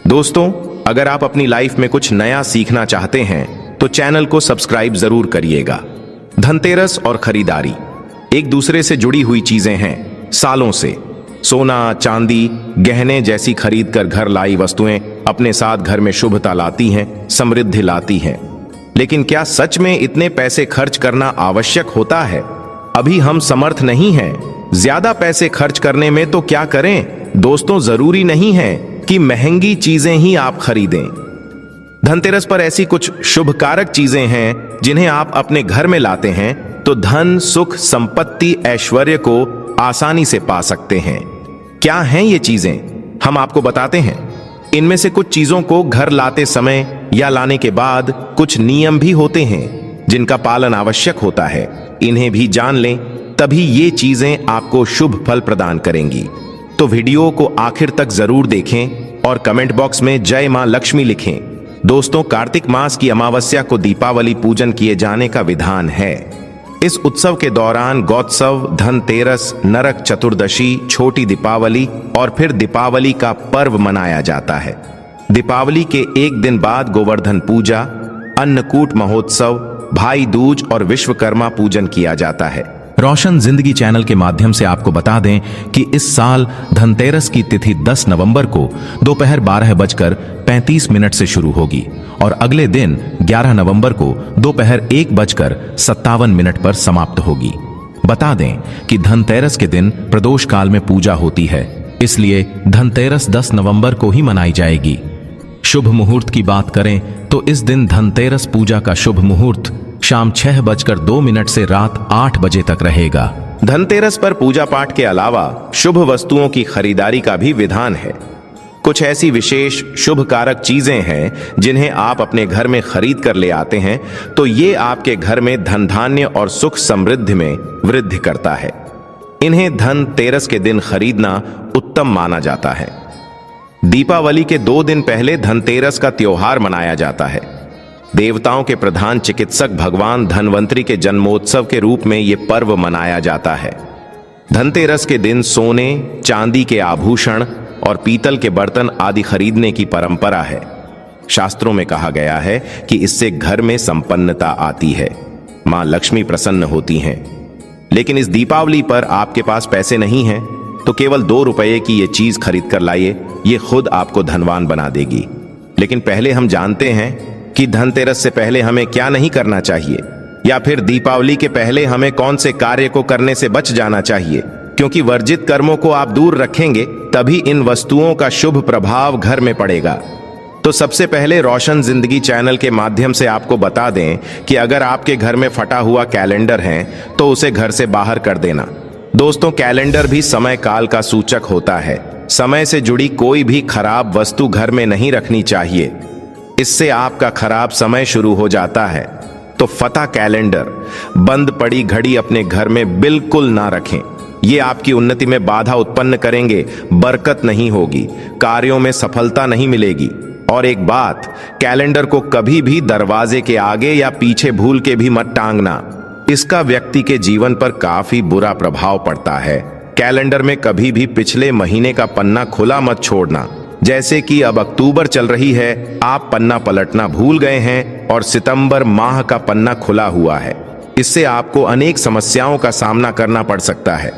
दोस्तों, अगर आप अपनी लाइफ में कुछ नया सीखना चाहते हैं तो चैनल को सब्सक्राइब जरूर करिएगा। धनतेरस और खरीदारी एक दूसरे से जुड़ी हुई चीजें हैं। सालों से सोना, चांदी, गहने जैसी खरीद कर घर लाई वस्तुएं अपने साथ घर में शुभता लाती हैं, समृद्धि लाती हैं। लेकिन क्या सच में इतने पैसे खर्च करना आवश्यक होता है? अभी हम समर्थ नहीं हैं ज्यादा पैसे खर्च करने में, तो क्या करें? दोस्तों, जरूरी नहीं है कि महंगी चीजें ही आप खरीदें। धनतेरस पर ऐसी कुछ शुभकारक चीजें हैं जिन्हें आप अपने घर में लाते हैं तो धन, सुख, संपत्ति, ऐश्वर्य को आसानी से पा सकते हैं। क्या हैं ये चीजें? हम आपको बताते हैं। इनमें से कुछ चीजों को घर लाते समय या लाने के बाद कुछ नियम भी होते हैं जिनका पालन आवश्यक होता है। इन्हें भी जान लें, तभी ये चीजें आपको शुभ फल प्रदान करेंगी। तो वीडियो को आखिर तक जरूर देखें और कमेंट बॉक्स में जय मां लक्ष्मी लिखें। दोस्तों, कार्तिक मास की अमावस्या को दीपावली पूजन किए जाने का विधान है। इस उत्सव के दौरान गौत्सव, धनतेरस, नरक चतुर्दशी, छोटी दीपावली और फिर दीपावली का पर्व मनाया जाता है। दीपावली के एक दिन बाद गोवर्धन पूजा, अन्नकूट महोत्सव, भाई दूज और विश्वकर्मा पूजन किया जाता है। रोशन जिंदगी चैनल के माध्यम से आपको बता दें कि इस साल धनतेरस की तिथि 10 नवंबर को दोपहर 12:35 से शुरू होगी और अगले दिन 11 नवंबर को दोपहर 1:57 पर समाप्त होगी। बता दें कि धनतेरस के दिन प्रदोष काल में पूजा होती है, इसलिए धनतेरस 10 नवंबर को ही मनाई जाएगी। शुभ मुहूर्त की बात करें तो इस दिन धनतेरस पूजा का शुभ मुहूर्त शाम 6:02 से रात 8 बजे तक रहेगा। धनतेरस पर पूजा पाठ के अलावा शुभ वस्तुओं की खरीदारी का भी विधान है। कुछ ऐसी विशेष शुभ कारक चीजें हैं जिन्हें आप अपने घर में खरीद कर ले आते हैं तो ये आपके घर में धन धान्य और सुख समृद्धि में वृद्धि करता है। इन्हें धनतेरस के दिन खरीदना उत्तम माना जाता है। दीपावली के 2 दिन पहले धनतेरस का त्योहार मनाया जाता है। देवताओं के प्रधान चिकित्सक भगवान धनवंतरी के जन्मोत्सव के रूप में यह पर्व मनाया जाता है। धनतेरस के दिन सोने, चांदी के आभूषण और पीतल के बर्तन आदि खरीदने की परंपरा है। शास्त्रों में कहा गया है कि इससे घर में संपन्नता आती है, मां लक्ष्मी प्रसन्न होती हैं। लेकिन इस दीपावली पर आपके पास पैसे नहीं हैं तो केवल 2 रुपये की ये चीज खरीद कर लाइए, ये खुद आपको धनवान बना देगी। लेकिन पहले हम जानते हैं कि धनतेरस से पहले हमें क्या नहीं करना चाहिए, या फिर दीपावली के पहले हमें कौन से कार्य को करने से बच जाना चाहिए, क्योंकि वर्जित कर्मों को आप दूर रखेंगे तभी इन वस्तुओं का शुभ प्रभाव घर में पड़ेगा। तो सबसे पहले रोशन जिंदगी चैनल के माध्यम से आपको बता दें कि अगर आपके घर में फटा हुआ कैलेंडर है तो उसे घर से बाहर कर देना। दोस्तों, कैलेंडर भी समय काल का सूचक होता है। समय से जुड़ी कोई भी खराब वस्तु घर में नहीं रखनी चाहिए, इससे आपका खराब समय शुरू हो जाता है। तो फटा कैलेंडर, बंद पड़ी घड़ी अपने घर में बिल्कुल ना रखें। ये आपकी उन्नति में बाधा उत्पन्न करेंगे, बरकत नहीं होगी, कार्यों में सफलता नहीं मिलेगी। और एक बात, कैलेंडर को कभी भी दरवाजे के आगे या पीछे भूल के भी मत टांगना, इसका व्यक्ति के जीवन पर काफी बुरा प्रभाव पड़ता है। कैलेंडर में कभी भी पिछले महीने का पन्ना खुला मत छोड़ना। जैसे कि अब अक्टूबर चल रही है, आप पन्ना पलटना भूल गए हैं और सितंबर माह का पन्ना खुला हुआ है। इससे आपको अनेक समस्याओं का सामना करना पड़ सकता है।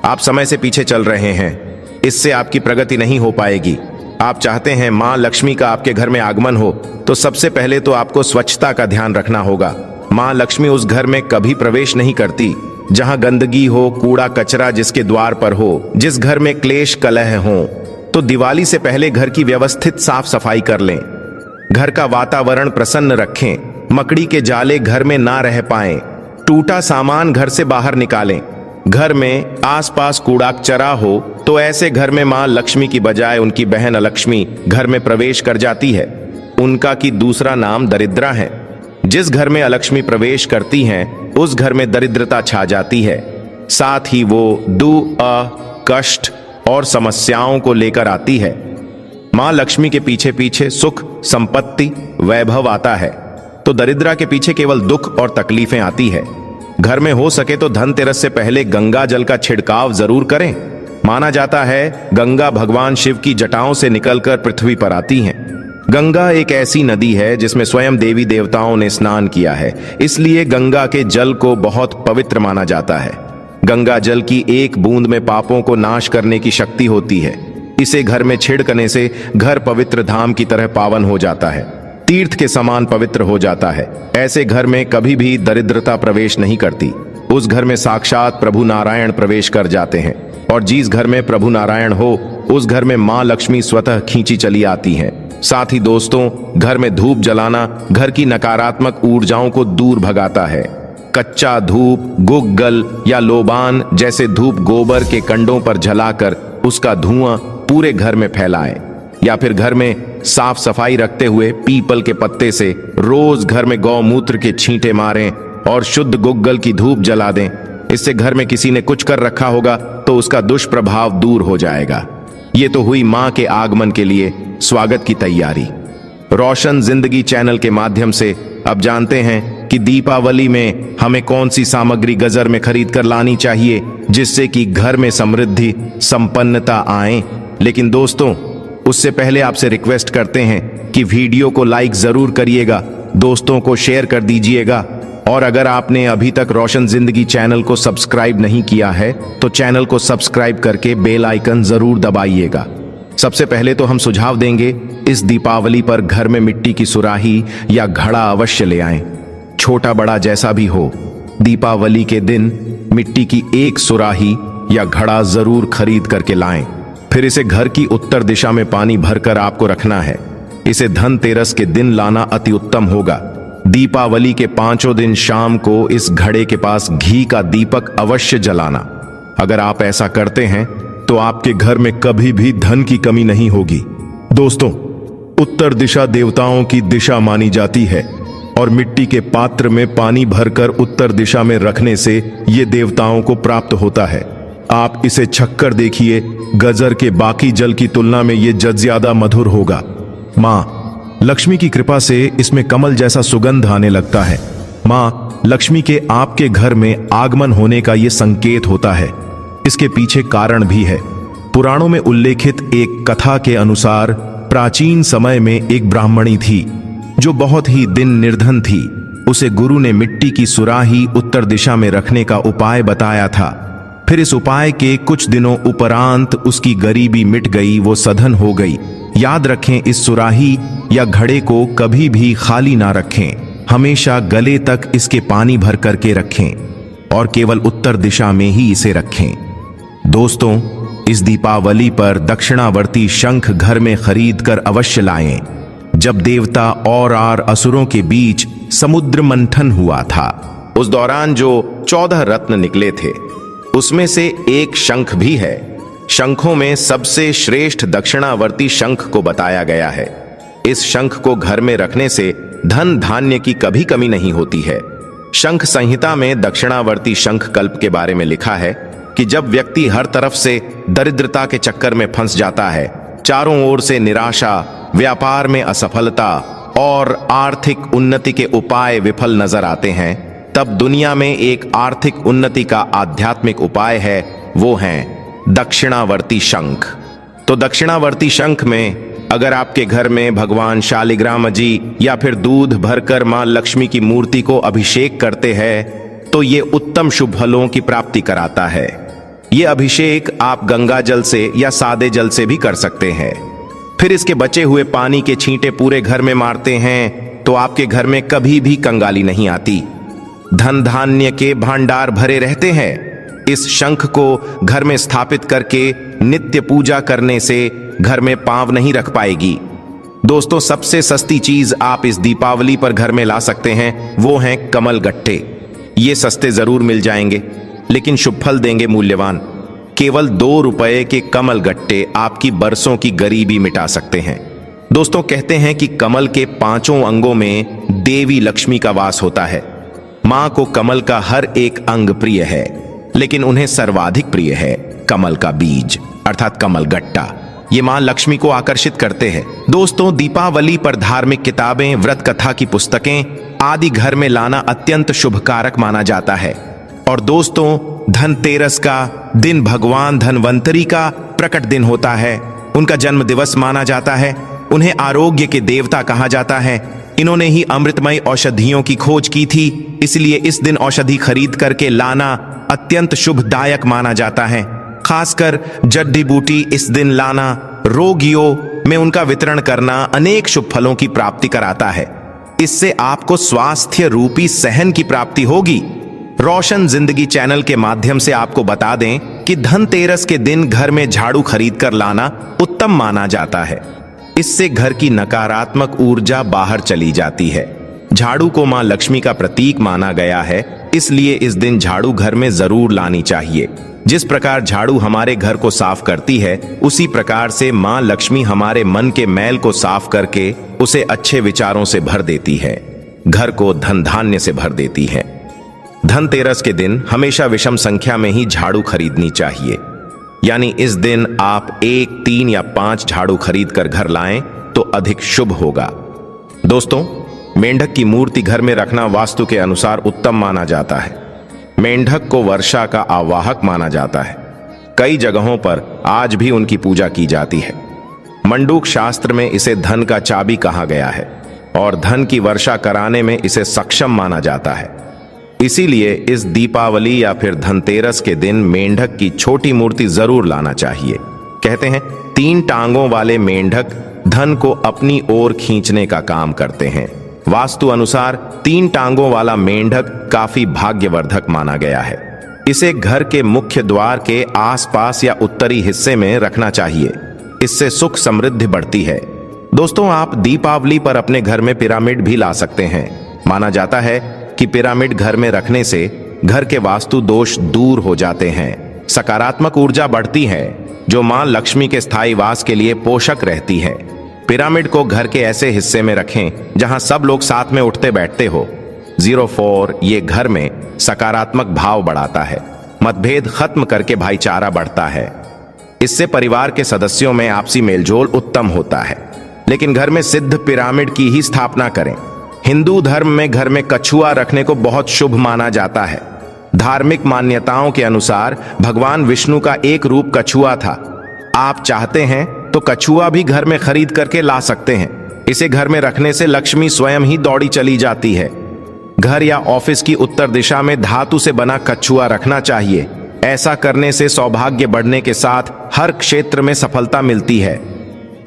आप समय से पीछे चल रहे हैं, इससे आपकी प्रगति नहीं हो पाएगी। आप चाहते हैं मां लक्ष्मी का आपके घर में आगमन हो तो सबसे पहले तो आपको स्वच्छता का ध्यान रखना होगा। मां लक्ष्मी उस घर में कभी प्रवेश नहीं करती जहां गंदगी हो, कूड़ा कचरा जिसके द्वार पर हो, जिस घर में क्लेश कलह हो। तो दिवाली से पहले घर की व्यवस्थित साफ सफाई कर लें, घर का वातावरण प्रसन्न रखें, मकड़ी के जाले घर में ना रह पाएं, टूटा सामान घर से बाहर निकालें। घर में आसपास कूड़ा कचरा हो तो ऐसे घर में मां लक्ष्मी की बजाय उनकी बहन अलक्ष्मी घर में प्रवेश कर जाती है। उनका की दूसरा नाम दरिद्रा है। जिस घर में अलक्ष्मी प्रवेश करती हैं उस घर में दरिद्रता छा जाती है, साथ ही वो कष्ट और समस्याओं को लेकर आती है। मां लक्ष्मी के पीछे पीछे सुख, संपत्ति, वैभव आता है तो दरिद्रा के पीछे केवल दुख और तकलीफें आती है। घर में हो सके तो धनतेरस से पहले गंगा जल का छिड़काव जरूर करें। माना जाता है गंगा भगवान शिव की जटाओं से निकलकर पृथ्वी पर आती हैं। गंगा एक ऐसी नदी है जिसमें स्वयं देवी देवताओं ने स्नान किया है, इसलिए गंगा के जल को बहुत पवित्र माना जाता है। गंगा जल की एक बूंद में पापों को नाश करने की शक्ति होती है। इसे घर में छिड़कने से घर पवित्र धाम की तरह पावन हो जाता है, तीर्थ के समान पवित्र हो जाता है। ऐसे घर में कभी भी दरिद्रता प्रवेश नहीं करती। उस घर में साक्षात प्रभु नारायण प्रवेश कर जाते हैं, और जिस घर में प्रभु नारायण हो उस घर में मां लक्ष्मी स्वतः खींची चली आती हैं। साथ ही दोस्तों, घर में धूप जलाना घर की नकारात्मक ऊर्जाओं को दूर भगाता है। कच्चा धूप, गुग्गल या लोबान जैसे धूप गोबर के कंडों पर जलाकर उसका धुआं पूरे घर में फैलाएं, या फिर घर में साफ सफाई रखते हुए पीपल के पत्ते से रोज घर में गौमूत्र के छींटे मारें और शुद्ध गुग्गल की धूप जला दें। इससे घर में किसी ने कुछ कर रखा होगा तो उसका दुष्प्रभाव दूर हो जाएगा। ये तो हुई मां के आगमन के लिए स्वागत की तैयारी। रोशन जिंदगी चैनल के माध्यम से अब जानते हैं कि दीपावली में हमें कौन सी सामग्री गजर में खरीद कर लानी चाहिए जिससे कि घर में समृद्धि संपन्नता आए। लेकिन दोस्तों, उससे पहले आपसे रिक्वेस्ट करते हैं कि वीडियो को लाइक जरूर करिएगा, दोस्तों को शेयर कर दीजिएगा, और अगर आपने अभी तक रोशन जिंदगी चैनल को सब्सक्राइब नहीं किया है तो चैनल को सब्सक्राइब करके बेल आइकन जरूर दबाइएगा। सबसे पहले तो हम सुझाव देंगे, इस दीपावली पर घर में मिट्टी की सुराही या घड़ा अवश्य ले आएं, छोटा बड़ा जैसा भी हो। दीपावली के दिन मिट्टी की एक सुराही या घड़ा जरूर खरीद करके लाएं। फिर इसे घर की उत्तर दिशा में पानी भरकर आपको रखना है। इसे धनतेरस के दिन लाना अति उत्तम होगा। दीपावली के 5 दिन शाम को इस घड़े के पास घी का दीपक अवश्य जलाना। अगर आप ऐसा करते हैं तो आपके घर में कभी भी धन की कमी नहीं होगी। दोस्तों, उत्तर दिशा देवताओं की दिशा मानी जाती है, और मिट्टी के पात्र में पानी भरकर उत्तर दिशा में रखने से यह देवताओं को प्राप्त होता है। आप इसे छक्कर देखिए, गजर के बाकी जल की तुलना में यह ज्यादा मधुर होगा। मां लक्ष्मी की कृपा से इसमें कमल जैसा सुगंध आने लगता है। मां लक्ष्मी के आपके घर में आगमन होने का यह संकेत होता है। इसके पीछे कारण भी है। पुराणों में उल्लेखित एक कथा के अनुसार प्राचीन समय में एक ब्राह्मणी थी जो बहुत ही दिन निर्धन थी। उसे गुरु ने मिट्टी की सुराही उत्तर दिशा में रखने का उपाय बताया था। फिर इस उपाय के कुछ दिनों उपरांत उसकी गरीबी मिट गई, वो सधन हो गई। याद रखें, इस सुराही या घड़े को कभी भी खाली ना रखें, हमेशा गले तक इसके पानी भर करके रखें और केवल उत्तर दिशा में ही इसे रखें। दोस्तों, इस दीपावली पर दक्षिणावर्ती शंख घर में खरीद कर अवश्य लाएं। जब देवता और असुरों के बीच समुद्र मंथन हुआ था, उस दौरान जो 14 रत्न निकले थे उसमें से एक शंख भी है। शंखों में सबसे श्रेष्ठ दक्षिणावर्ती शंख को बताया गया है। इस शंख को घर में रखने से धन धान्य की कभी कमी नहीं होती है। शंख संहिता में दक्षिणावर्ती शंख कल्प के बारे में लिखा है कि जब व्यक्ति हर तरफ से दरिद्रता के चक्कर में फंस जाता है, चारों ओर से निराशा, व्यापार में असफलता और आर्थिक उन्नति के उपाय विफल नजर आते हैं, तब दुनिया में एक आर्थिक उन्नति का आध्यात्मिक उपाय है, वो है दक्षिणावर्ती शंख। तो दक्षिणावर्ती शंख में अगर आपके घर में भगवान शालिग्राम जी या फिर दूध भरकर मां लक्ष्मी की मूर्ति को अभिषेक करते हैं तो ये उत्तम शुभ फलों की प्राप्ति कराता है। ये अभिषेक आप गंगा जल से या सादे जल से भी कर सकते हैं। फिर इसके बचे हुए पानी के छींटे पूरे घर में मारते हैं तो आपके घर में कभी भी कंगाली नहीं आती, धन धान्य के भंडार भरे रहते हैं। इस शंख को घर में स्थापित करके नित्य पूजा करने से घर में पांव नहीं रख पाएगी। दोस्तों, सबसे सस्ती चीज आप इस दीपावली पर घर में ला सकते हैं, वो हैं कमल गट्टे। ये सस्ते जरूर मिल जाएंगे लेकिन शुभ फल देंगे मूल्यवान। केवल 2 रुपए के कमल गट्टे आपकी बरसों की गरीबी मिटा सकते हैं। दोस्तों, कहते हैं कि कमल के 5 अंगों में देवी लक्ष्मी का वास होता है। मां को कमल का हर एक अंग प्रिय है, लेकिन उन्हें सर्वाधिक प्रिय है कमल का बीज अर्थात कमल गट्टा। ये मां लक्ष्मी को आकर्षित करते हैं। दोस्तों, दीपावली पर धार्मिक किताबें, व्रत कथा की पुस्तकें आदि घर में लाना अत्यंत शुभकारक माना जाता है। और दोस्तों, धनतेरस का दिन भगवान धनवंतरी का प्रकट दिन होता है। उनका जन्म दिवस माना जाता है। उन्हें आरोग्य के देवता कहा जाता है। इन्होंने ही अमृतमय औषधियों की खोज की थी, इसलिए इस दिन औषधि खरीद करके लाना अत्यंत शुभदायक माना जाता है। खासकर जड्डी बूटी इस दिन लाना, रोगियों में उनका वितरण करना अनेक शुभ फलों की प्राप्ति कराता है। इससे आपको स्वास्थ्य रूपी सहन की प्राप्ति होगी। रोशन जिंदगी चैनल के माध्यम से आपको बता दें कि धनतेरस के दिन घर में झाड़ू खरीद कर लाना उत्तम माना जाता है। इससे घर की नकारात्मक ऊर्जा बाहर चली जाती है। झाड़ू को मां लक्ष्मी का प्रतीक माना गया है, इसलिए इस दिन झाड़ू घर में जरूर लानी चाहिए। जिस प्रकार झाड़ू हमारे घर को साफ करती है, उसी प्रकार से मां लक्ष्मी हमारे मन के मैल को साफ करके उसे अच्छे विचारों से भर देती है, घर को धन धान्य से भर देती है। धनतेरस के दिन हमेशा विषम संख्या में ही झाड़ू खरीदनी चाहिए, यानी इस दिन आप 1, 3 या 5 झाड़ू खरीद कर घर लाएं तो अधिक शुभ होगा। दोस्तों, मेंढक की मूर्ति घर में रखना वास्तु के अनुसार उत्तम माना जाता है। मेंढक को वर्षा का आवाहक माना जाता है। कई जगहों पर आज भी उनकी पूजा की जाती है। मंडूक शास्त्र में इसे धन का चाबी कहा गया है और धन की वर्षा कराने में इसे सक्षम माना जाता है। इसीलिए इस दीपावली या फिर धनतेरस के दिन मेंढक की छोटी मूर्ति जरूर लाना चाहिए। कहते हैं 3 टांगों वाले मेंढक धन को अपनी ओर खींचने का काम करते हैं। वास्तु अनुसार 3 टांगों वाला मेंढक काफी भाग्यवर्धक माना गया है। इसे घर के मुख्य द्वार के आसपास या उत्तरी हिस्से में रखना चाहिए। इससे सुख समृद्धि बढ़ती है। दोस्तों, आप दीपावली पर अपने घर में पिरामिड भी ला सकते हैं। माना जाता है कि पिरामिड घर में रखने से घर के वास्तु दोष दूर हो जाते हैं, सकारात्मक ऊर्जा बढ़ती है, जो मां लक्ष्मी के स्थायी वास के लिए पोषक रहती है। पिरामिड को घर के ऐसे हिस्से में रखें जहां सब लोग साथ में उठते बैठते हो। 04 ये घर में सकारात्मक भाव बढ़ाता है। मतभेद खत्म करके भाईचारा बढ़ता है। इससे परिवार के सदस्यों में आपसी मेलजोल उत्तम होता है। लेकिन घर में सिद्ध पिरामिड की ही स्थापना करें। हिंदू धर्म में घर में कछुआ रखने को बहुत शुभ माना जाता है। धार्मिक मान्यताओं के अनुसार भगवान विष्णु का एक रूप कछुआ था। आप चाहते हैं तो कछुआ भी घर में खरीद करके ला सकते हैं। इसे घर में रखने से लक्ष्मी स्वयं ही दौड़ी चली जाती है। घर या ऑफिस की उत्तर दिशा में धातु से बना कछुआ रखना चाहिए। ऐसा करने से सौभाग्य बढ़ने के साथ हर क्षेत्र में सफलता मिलती है।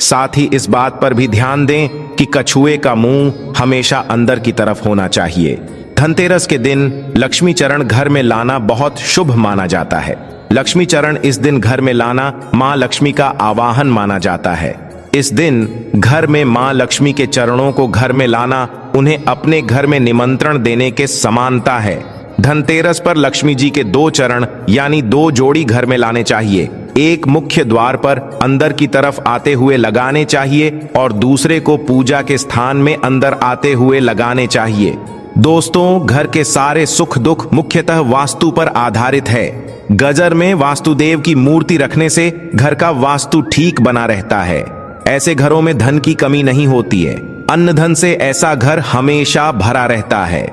साथ ही इस बात पर भी ध्यान दें कि कछुए का मुंह हमेशा अंदर की तरफ होना चाहिए। धनतेरस के दिन लक्ष्मी चरण घर में लाना बहुत शुभ माना जाता है। लक्ष्मी चरण इस दिन घर में लाना मां लक्ष्मी का आवाहन माना जाता है। इस दिन घर में मां लक्ष्मी के चरणों को घर में लाना उन्हें अपने घर में निमंत्रण देने के समानता है। धनतेरस पर लक्ष्मी जी के 2 चरण यानी 2 जोड़ी घर में लाने चाहिए। एक मुख्य द्वार पर अंदर की तरफ आते हुए लगाने चाहिए और दूसरे को पूजा के स्थान में अंदर आते हुए लगाने चाहिए। दोस्तों, घर के सारे सुख दुख मुख्यतः वास्तु पर आधारित है। गजर में वास्तुदेव की मूर्ति रखने से घर का वास्तु ठीक बना रहता है। ऐसे घरों में धन की कमी नहीं होती है। अन्न धन से ऐसा घर हमेशा भरा रहता है।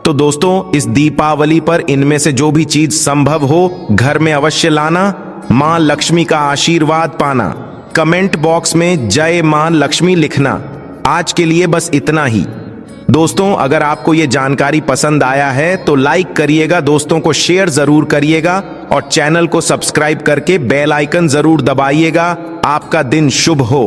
तो दोस्तों, इस दीपावली पर इनमें से जो भी चीज संभव हो घर में अवश्य लाना। मां लक्ष्मी का आशीर्वाद पाना। कमेंट बॉक्स में जय मां लक्ष्मी लिखना। आज के लिए बस इतना ही। दोस्तों, अगर आपको ये जानकारी पसंद आया है तो लाइक करिएगा, दोस्तों को शेयर जरूर करिएगा और चैनल को सब्सक्राइब करके बेल आइकन जरूर दबाइएगा। आपका दिन शुभ हो।